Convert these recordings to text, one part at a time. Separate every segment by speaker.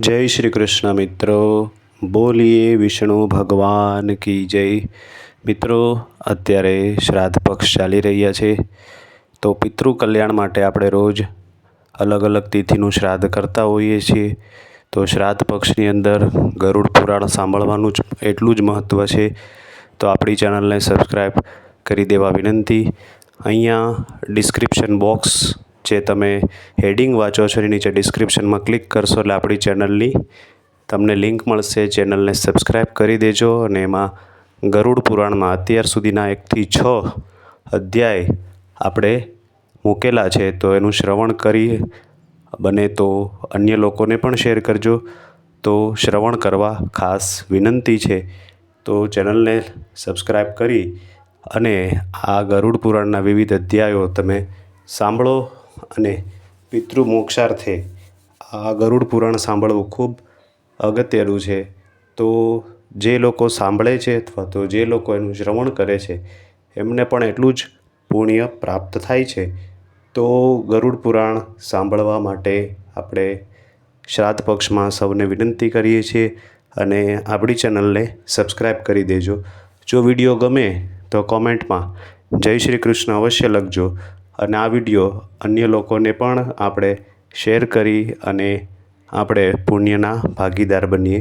Speaker 1: जय श्री कृष्ण मित्रों, बोलिए विष्णु भगवान की जय। મિત્રો અત્યારે શ્રાદ્ધ પક્ષ ચાલી રહ્યા છે, તો પિતૃ કલ્યાણ માટે આપણે રોજ અલગ અલગ તિથિનું શ્રાદ્ધ કરતા હોઈએ છીએ। તો શ્રાદ્ધ પક્ષની અંદર ગરુડ પુરાણ સાંભળવાનું જ એટલું જ મહત્ત્વ છે। તો આપણી ચેનલને સબસ્ક્રાઈબ કરી દેવા વિનંતી। અહીંયા ડિસ્ક્રિપ્શન બોક્સ જે તમે હેડિંગ વાંચો છો એની નીચે ડિસ્ક્રિપ્શનમાં ક્લિક કરશો એટલે આપણી ચેનલની તમને લિંક મળશે। ચેનલને સબસ્ક્રાઈબ કરી દેજો અને એમાં ગરુડ પુરાણમાં અત્યાર સુધીના 1 થી 6 અધ્યાય આપણે મૂકેલા છે, તો એનું શ્રવણ કરી બને તો અન્ય લોકોને પણ શેર કરજો। તો શ્રવણ કરવા ખાસ વિનંતી છે। તો ચેનલને સબસ્ક્રાઈબ કરી અને આ ગરુડ પુરાણના વિવિધ અધ્યાયો તમે સાંભળો અને પિતૃ મોક્ષાર્થે આ ગરુડ પુરાણ સાંભળવું ખૂબ અગત્યનું છે। તો જે લોકો સાંભળે છે અથવા તો જે લોકો એનું શ્રવણ કરે છે એમને પણ એટલું જ પુણ્ય પ્રાપ્ત થાય છે। તો ગરુડ પુરાણ સાંભળવા માટે આપણે શ્રાદ્ધ પક્ષમાં સૌને વિનંતી કરીએ છીએ અને આપણી ચેનલને સબસ્ક્રાઈબ કરી દેજો। જો વિડીયો ગમે તો કોમેન્ટમાં જય શ્રી કૃષ્ણ અવશ્ય લખજો અને આ વિડીયો અન્ય લોકોને પણ આપણે શેર કરી અને આપણે પુણ્યના ભાગીદાર બનીએ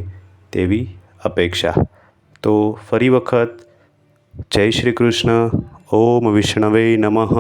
Speaker 1: તેવી અપેક્ષા। તો ફરી વખત જય શ્રી કૃષ્ણ। ઓમ વિષ્ણવે નમઃ।